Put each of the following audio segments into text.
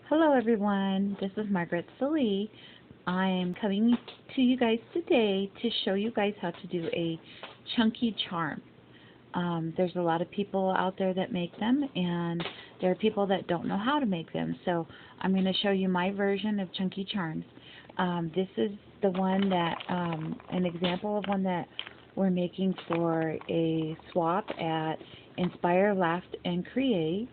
Hello everyone, this is Margaret Salee. I'm coming to you guys today to show you guys how to do a chunky charm. There's a lot of people out there that make them, and there are people that don't know how to make them. So I'm going to show you my version of chunky charms. This is the one that, an example of one that we're making for a swap at Inspire, Laugh, and Create.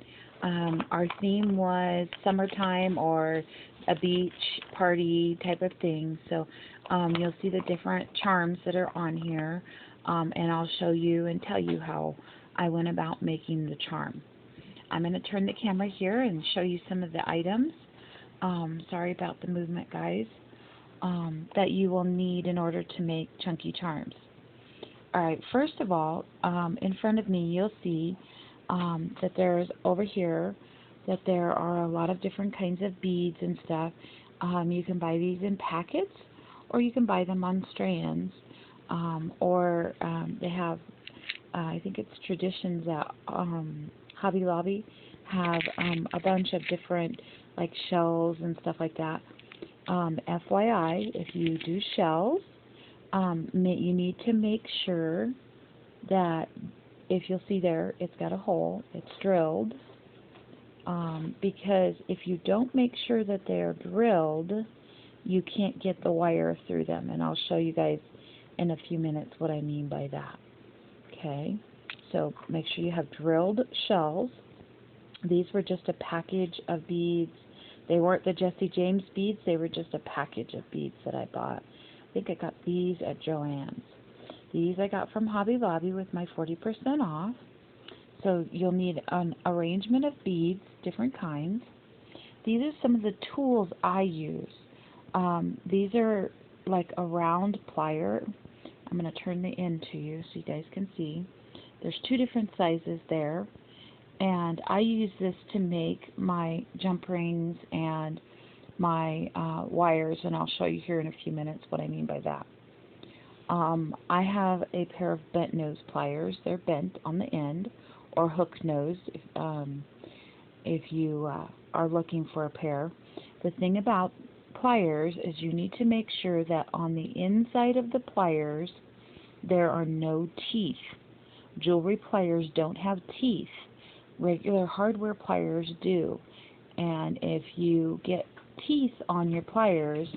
Our theme was summertime or a beach party type of thing. So you'll see the different charms that are on here, and I'll show you and tell you how I went about making the charm. I'm going to turn the camera here and show you some of the items. Sorry about the movement, guys. That you will need in order to make chunky charms. Alright, first of all, in front of me you'll see that there's over here that there are a lot of different kinds of beads and stuff. You can buy these in packets, or you can buy them on strands, or they have, I think it's Traditions that Hobby Lobby have a bunch of different like shells and stuff like that. FYI, if you do shells, you need to make sure that if you'll see there, it's got a hole, it's drilled, because if you don't make sure that they're drilled, you can't get the wire through them, and I'll show you guys in a few minutes what I mean by that. Okay, so make sure you have drilled shells. These were just a package of beads. They weren't the Jesse James beads, they were just a package of beads that I bought. I think I got these at Joann's. These I got from Hobby Lobby with my 40% off. So you'll need an arrangement of beads, different kinds. These are some of the tools I use. These are like a round plier. I'm going to turn the end to you so you guys can see. There's two different sizes there. And I use this to make my jump rings and my wires, and I'll show you here in a few minutes what I mean by that. I have a pair of bent nose pliers. They're bent on the end, or hook nose if you are looking for a pair. The thing about pliers is you need to make sure that on the inside of the pliers there are no teeth. Jewelry pliers don't have teeth. Regular hardware pliers do. And if you get teeth on your pliers,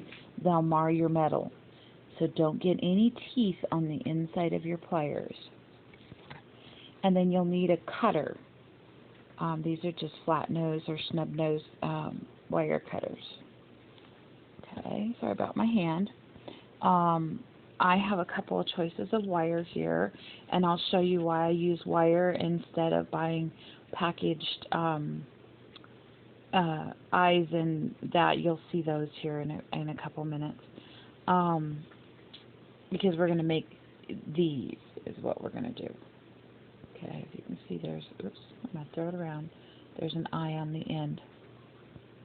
they'll mar your metal. So don't get any teeth on the inside of your pliers. And then you'll need a cutter. These are just flat nose or snub nose wire cutters. Okay, sorry about my hand. I have a couple of choices of wire here, and I'll show you why I use wire instead of buying packaged eyes, and that you'll see those here in a couple minutes. Because we're going to make these is what we're going to do. Okay, if you can see there's, oops, I'm going to throw it around. There's an eye on the end.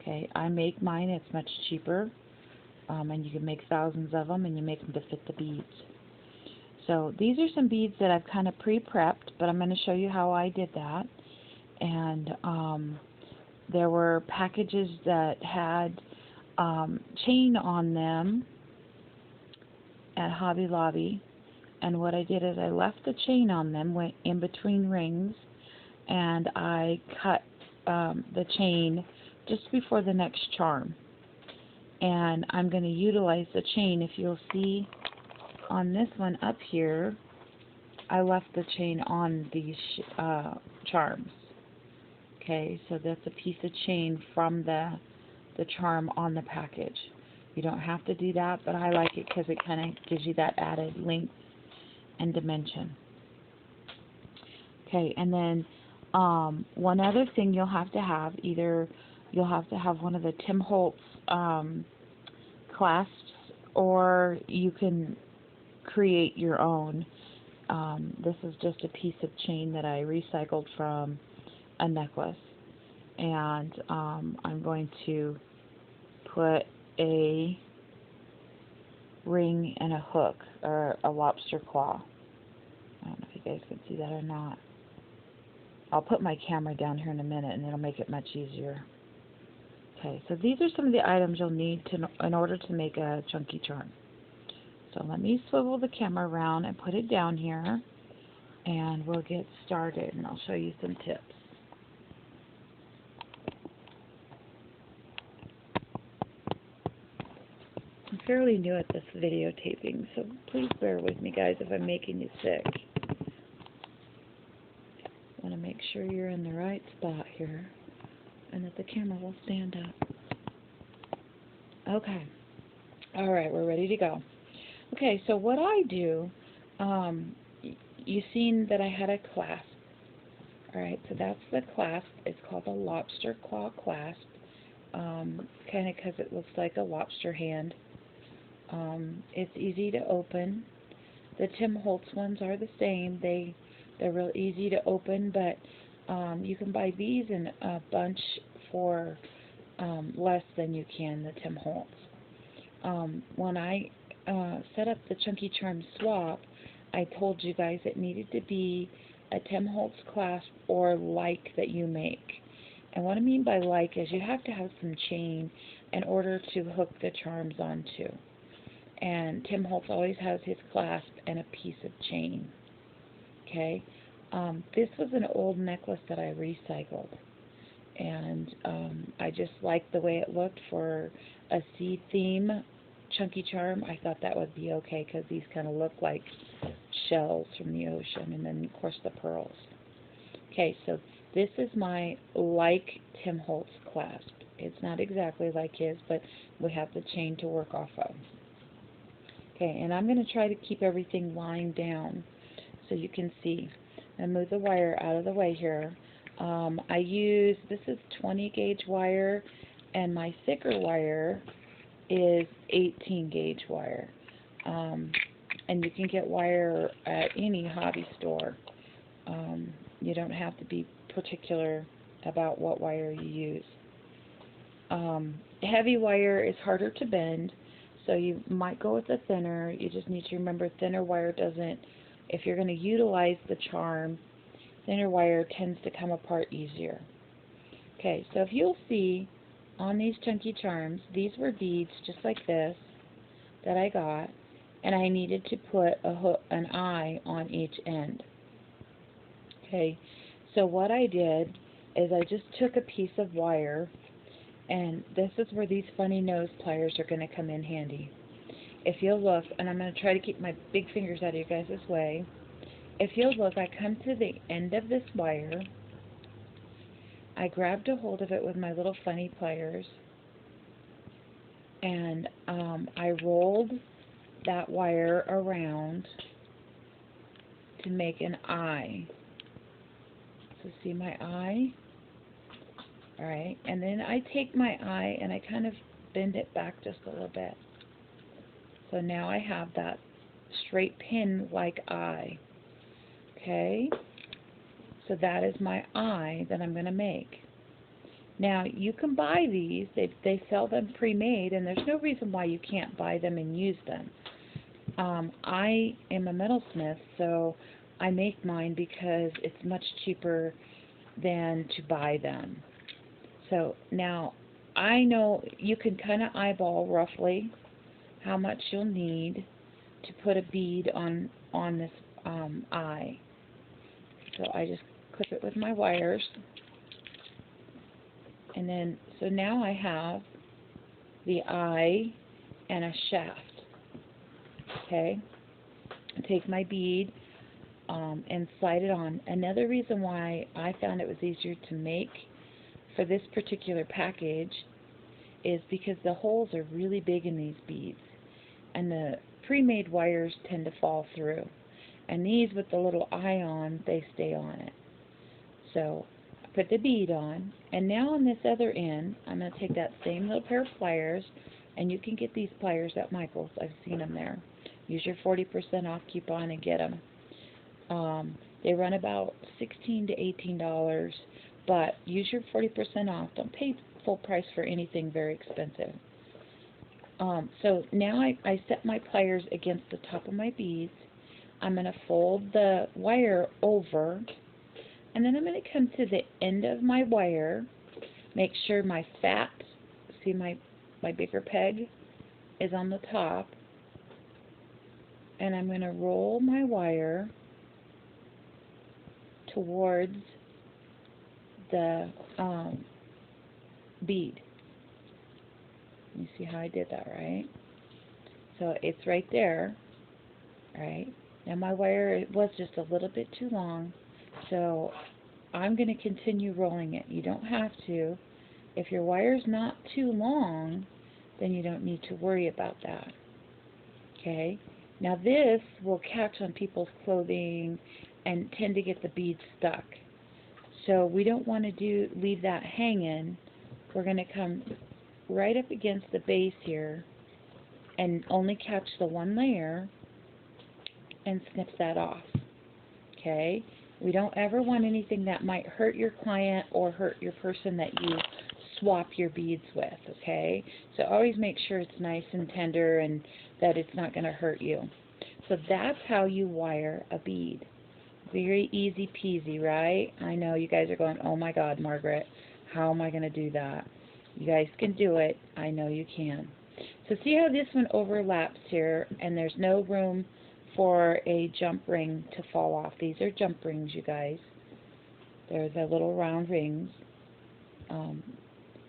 Okay, I make mine, it's much cheaper. And you can make thousands of them, and you make them to fit the beads. So these are some beads that I've kind of pre-prepped, but I'm going to show you how I did that. And there were packages that had chain on them at Hobby Lobby, and what I did is I left the chain on them, went in between rings, and I cut the chain just before the next charm. And I'm going to utilize the chain. If you'll see on this one up here, I left the chain on these charms. Okay, so that's a piece of chain from the charm on the package. You don't have to do that, but I like it because it kind of gives you that added length and dimension. Okay, and then one other thing you'll have to have, either you'll have to have one of the Tim Holtz clasps, or you can create your own. This is just a piece of chain that I recycled from a necklace, and I'm going to put a ring and a hook, or a lobster claw. I don't know if you guys can see that or not. I'll put my camera down here in a minute, and it'll make it much easier. Okay, so these are some of the items you'll need in order to make a chunky charm. So let me swivel the camera around and put it down here, and we'll get started, and I'll show you some tips. I'm fairly new at this videotaping, so please bear with me, guys, if I'm making you sick. I want to make sure you're in the right spot here and that the camera will stand up. Okay. All right, we're ready to go. Okay, so what I do, you've seen that I had a clasp. All right, so that's the clasp. It's called a lobster claw clasp, kind of because it looks like a lobster hand. It's easy to open. The Tim Holtz ones are the same. They're real easy to open, but you can buy these in a bunch for less than you can the Tim Holtz. When I set up the Chunky Charm swap, I told you guys it needed to be a Tim Holtz clasp or like that you make. And what I mean by like is you have to have some chain in order to hook the charms onto. And Tim Holtz always has his clasp and a piece of chain. Okay? This was an old necklace that I recycled. And I just liked the way it looked for a sea theme chunky charm. I thought that would be okay because these kind of look like shells from the ocean, and then of course the pearls. Okay, so this is my like Tim Holtz clasp. It's not exactly like his, but we have the chain to work off of. Okay, and I'm going to try to keep everything lying down so you can see. I move the wire out of the way here. This is 20 gauge wire, and my thicker wire is 18 gauge wire. And you can get wire at any hobby store. You don't have to be particular about what wire you use. Heavy wire is harder to bend, so you might go with a thinner. You just need to remember thinner wire doesn't, if you're going to utilize the charm, thinner wire tends to come apart easier. Okay, so if you'll see on these chunky charms, these were beads just like this that I got, and I needed to put an eye on each end. Okay, so what I did is I just took a piece of wire, and this is where these funny nose pliers are going to come in handy. If you'll look, and I'm going to try to keep my big fingers out of you guys' way. If you'll look, I come to the end of this wire. I grabbed a hold of it with my little funny pliers, and I rolled that wire around to make an eye. So see my eye? Alright, and then I take my eye and I kind of bend it back just a little bit. So now I have that straight pin-like eye. Okay? So that is my eye that I'm going to make. Now, you can buy these. They sell them pre-made, and there's no reason why you can't buy them and use them. I am a metalsmith, so I make mine because it's much cheaper than to buy them. So now, I know you can kind of eyeball roughly how much you'll need to put a bead on this eye. So I just clip it with my wires. And then, so now I have the eye and a shaft. Okay? I take my bead and slide it on. Another reason why I found it was easier to make for this particular package is because the holes are really big in these beads. And the pre-made wires tend to fall through. And these with the little eye on, they stay on it. So I put the bead on, and now on this other end, I'm going to take that same little pair of pliers, and you can get these pliers at Michael's. I've seen them there. Use your 40% off coupon and get them. They run about $16 to $18, but use your 40% off. Don't pay full price for anything very expensive. So now I set my pliers against the top of my beads. I'm going to fold the wire over, and then I'm going to come to the end of my wire, make sure my fat see my bigger peg is on the top, and I'm going to roll my wire towards the bead. You see how I did that, right? So it's right there, right? Now my wire was just a little bit too long, so I'm going to continue rolling it. You don't have to. If your wire's not too long, then you don't need to worry about that. Okay? Now this will catch on people's clothing and tend to get the beads stuck. So we don't want to leave that hanging. We're going to come right up against the base here and only catch the one layer and snip that off. Okay? We don't ever want anything that might hurt your client or hurt your person that you swap your beads with, okay? So always make sure it's nice and tender and that it's not going to hurt you. So that's how you wire a bead. Very easy peasy, right? I know you guys are going, oh my God, Margaret, how am I going to do that? You guys can do it. I know you can. So see how this one overlaps here, and there's no room for a jump ring to fall off. These are jump rings, you guys. They're the little round rings.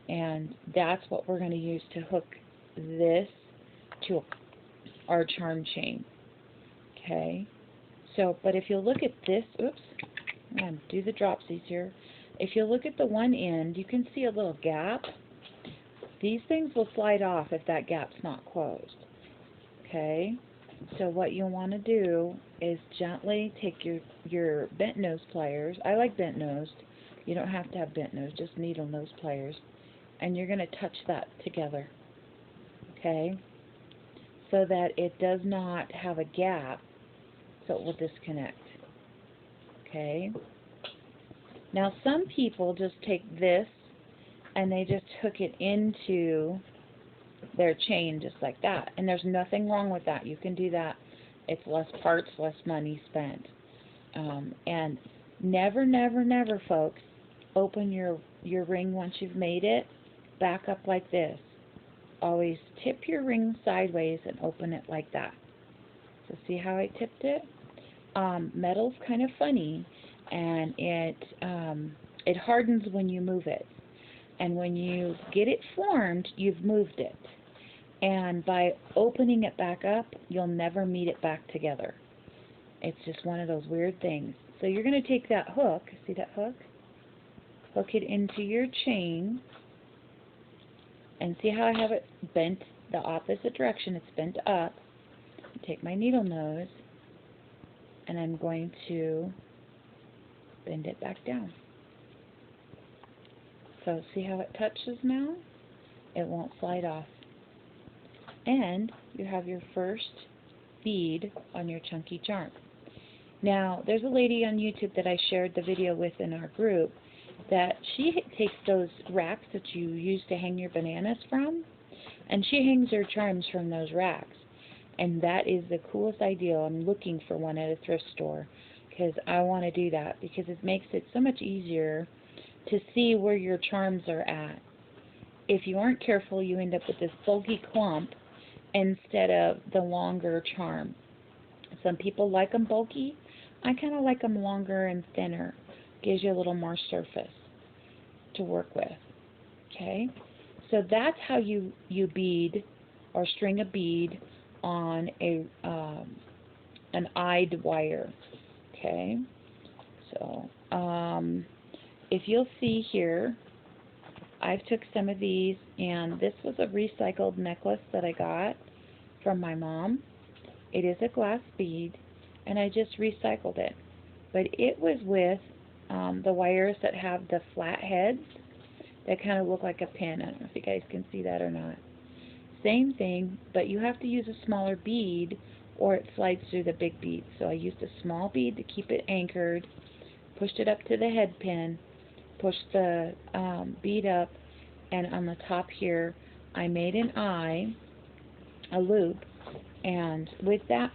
And that's what we're going to use to hook this to our charm chain. Okay? So, but if you look at this, oops, I'm going to do the dropsies here. If you look at the one end, you can see a little gap. These things will slide off if that gap's not closed. Okay? So what you'll want to do is gently take your bent nose pliers. I like bent nosed. You don't have to have bent nose, just needle nose pliers. And you're going to touch that together. Okay? So that it does not have a gap, so it will disconnect. Okay? Now some people just take this and they just hook it into their chain just like that. And there's nothing wrong with that. You can do that. It's less parts, less money spent. And never, never, never, folks, open your ring once you've made it. Back up like this. Always tip your ring sideways and open it like that. So see how I tipped it? Metal's kind of funny, and it hardens when you move it. And when you get it formed, you've moved it. And by opening it back up, you'll never meet it back together. It's just one of those weird things. So you're going to take that hook, see that hook? Hook it into your chain. And see how I have it bent the opposite direction? It's bent up. Take my needle nose, and I'm going to bend it back down. So see how it touches now? It won't slide off. And you have your first bead on your chunky charm. Now, there's a lady on YouTube that I shared the video with in our group that she takes those racks that you use to hang your bananas from, and she hangs her charms from those racks. And that is the coolest idea. I'm looking for one at a thrift store because I want to do that because it makes it so much easier to see where your charms are at. If you aren't careful, you end up with this bulky clump instead of the longer charm. Some people like them bulky. I kind of like them longer and thinner. Gives you a little more surface to work with. Okay? So that's how you bead or string a bead on an eyed wire. Okay? So if you'll see here, I've took some of these, and this was a recycled necklace that I got from my mom. It is a glass bead, and I just recycled it. But it was with the wires that have the flat heads that kind of look like a pin. I don't know if you guys can see that or not. Same thing, but you have to use a smaller bead or it slides through the big bead. So I used a small bead to keep it anchored, pushed it up to the head pin, pushed the bead up, and on the top here I made an eye, a loop, and with that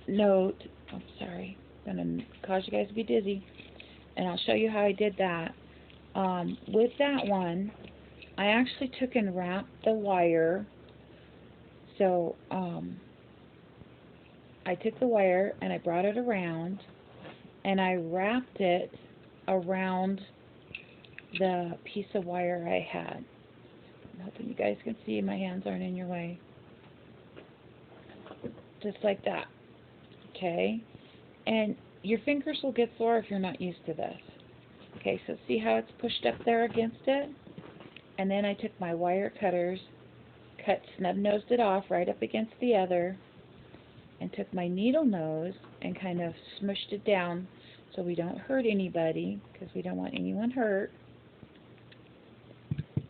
note, I'm sorry, I'm going to cause you guys to be dizzy, and I'll show you how I did that. With that one, I actually took and wrapped the wire. So I took the wire and I brought it around and I wrapped it around the piece of wire I had. I'm hoping you guys can see my hands aren't in your way. Just like that. Okay? And your fingers will get sore if you're not used to this. Okay, so see how it's pushed up there against it? And then I took my wire cutters, snub-nosed it off right up against the other, and took my needle nose and kind of smushed it down so we don't hurt anybody, because we don't want anyone hurt.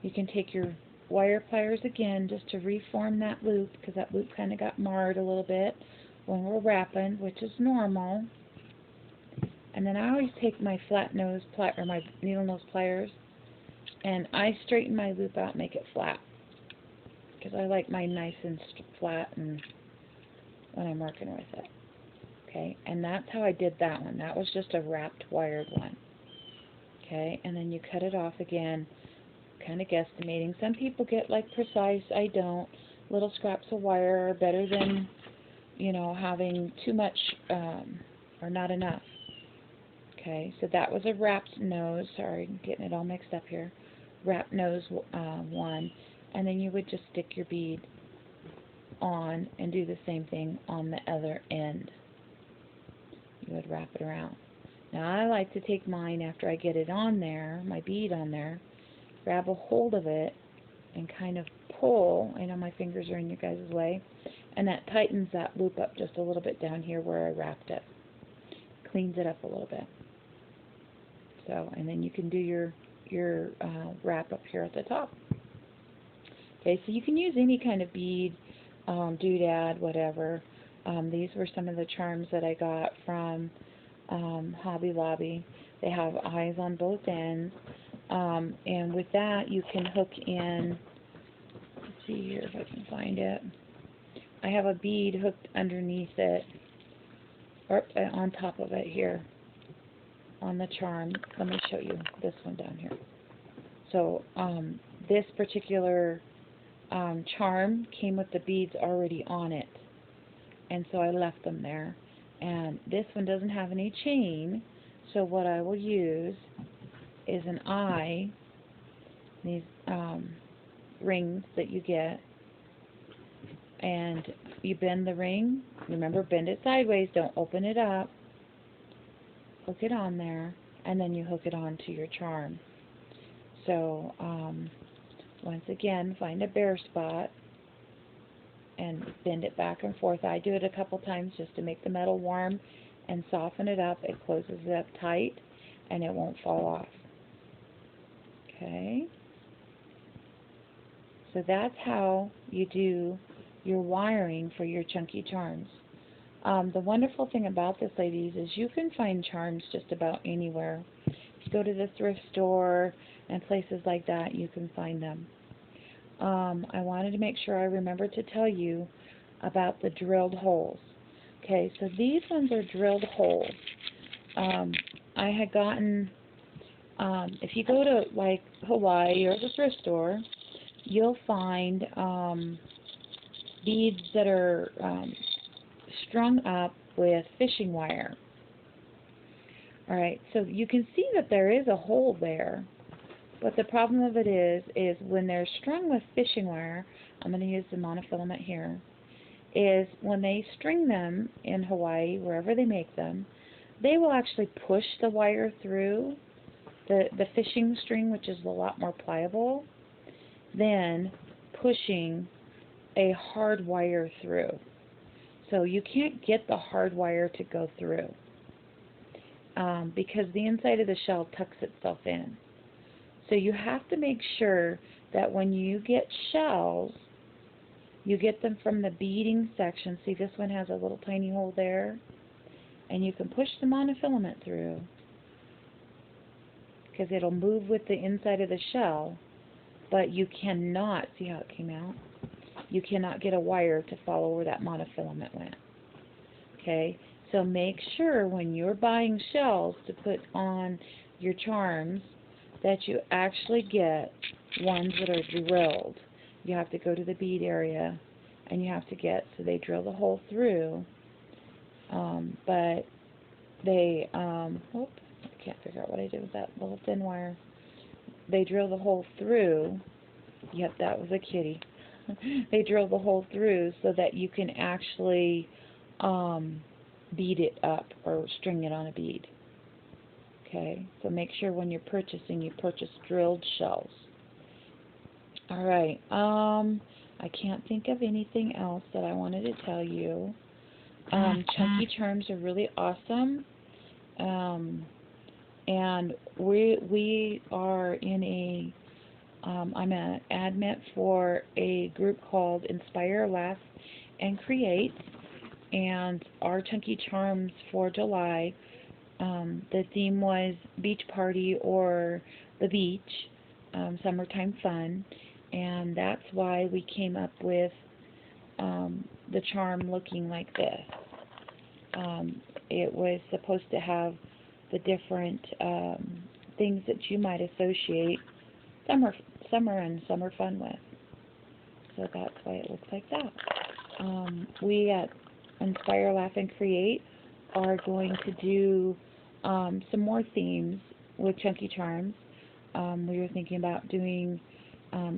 You can take your wire pliers again just to reform that loop, because that loop kind of got marred a little bit when we're wrapping, which is normal. And then I always take my flat nose or my needle nose pliers, and I straighten my loop out, make it flat, because I like mine nice and flat and when I'm working with it. Okay, and that's how I did that one. That was just a wrapped wired one. Okay, and then you cut it off again, kind of guesstimating. Some people get like precise, I don't. Little scraps of wire are better than, you know, having too much or not enough. Okay, so that was a wrapped nose. Sorry, I'm getting it all mixed up here. Wrapped nose one, and then you would just stick your bead on and do the same thing on the other end. You would wrap it around. Now I like to take mine after I get it on there, my bead on there, grab a hold of it and kind of pull. I know my fingers are in you guys' way, and that tightens that loop up just a little bit down here where I wrapped it. Cleans it up a little bit. So, and then you can do your wrap up here at the top. Okay, so you can use any kind of bead, doodad, whatever. These were some of the charms that I got from Hobby Lobby. They have eyes on both ends. And with that, you can hook in, let's see here if I can find it. I have a bead hooked underneath it, or on top of it here, on the charm. Let me show you this one down here. So this particular charm came with the beads already on it, and so I left them there. And this one doesn't have any chain, so what I will use is an eye, these rings that you get, and you bend the ring. Remember, bend it sideways, don't open it up. Hook it on there, and then you hook it on to your charm. So once again, find a bare spot and bend it back and forth. I do it a couple times just to make the metal warm and soften it up. It closes it up tight and it won't fall off. Okay, so that's how you do your wiring for your chunky charms. The wonderful thing about this, ladies, is you can find charms just about anywhere. If you go to the thrift store and places like that, you can find them. I wanted to make sure I remembered to tell you about the drilled holes. Okay, so these ones are drilled holes. I had gotten, if you go to like Hawaii or the thrift store, you'll find beads that are strung up with fishing wire. Alright, so you can see that there is a hole there, but the problem of it is when they're strung with fishing wire, I'm going to use the monofilament here, is when they string them in Hawaii, wherever they make them, they will actually push the wire through the fishing string, which is a lot more pliable, than pushing a hard wire through. So you can't get the hard wire to go through because the inside of the shell tucks itself in. So you have to make sure that when you get shells, you get them from the beading section. See, this one has a little tiny hole there, and you can push the monofilament through because it'll move with the inside of the shell, but you cannot, see how it came out? You cannot get a wire to follow where that monofilament went. Okay, so make sure when you're buying shells to put on your charms that you actually get ones that are drilled. You have to go to the bead area, and you have to get, so they drill the hole through, but they, whoop, I can't figure out what I did with that little thin wire. They drill the hole through, yep, that was a kitty. They drill the hole through so that you can actually bead it up or string it on a bead. Okay, so make sure when you're purchasing, you purchase drilled shells. Alright, I can't think of anything else that I wanted to tell you. Chunky Charms are really awesome. And we are in a, I'm an admin for a group called Inspire, Laugh, and Create. And our Chunky Charms for July, the theme was beach party or the beach, summertime fun. And that's why we came up with the charm looking like this. It was supposed to have the different things that you might associate summer and summer fun with. So that's why it looks like that. We at Inspire, Laugh, and Create are going to do some more themes with Chunky Charms. We were thinking about doing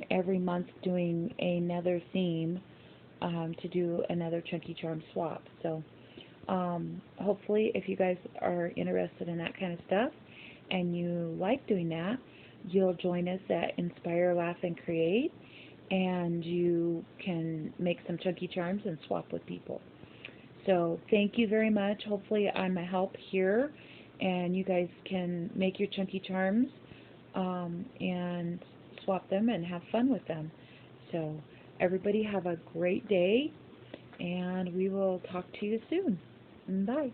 every month doing another theme to do another Chunky Charm swap. So hopefully if you guys are interested in that kind of stuff and you like doing that, you'll join us at Inspire, Laugh, and Create, and you can make some Chunky Charms and swap with people. So thank you very much. Hopefully I'm a help here and you guys can make your Chunky Charms and swap them and have fun with them. So everybody have a great day, and we will talk to you soon. Bye.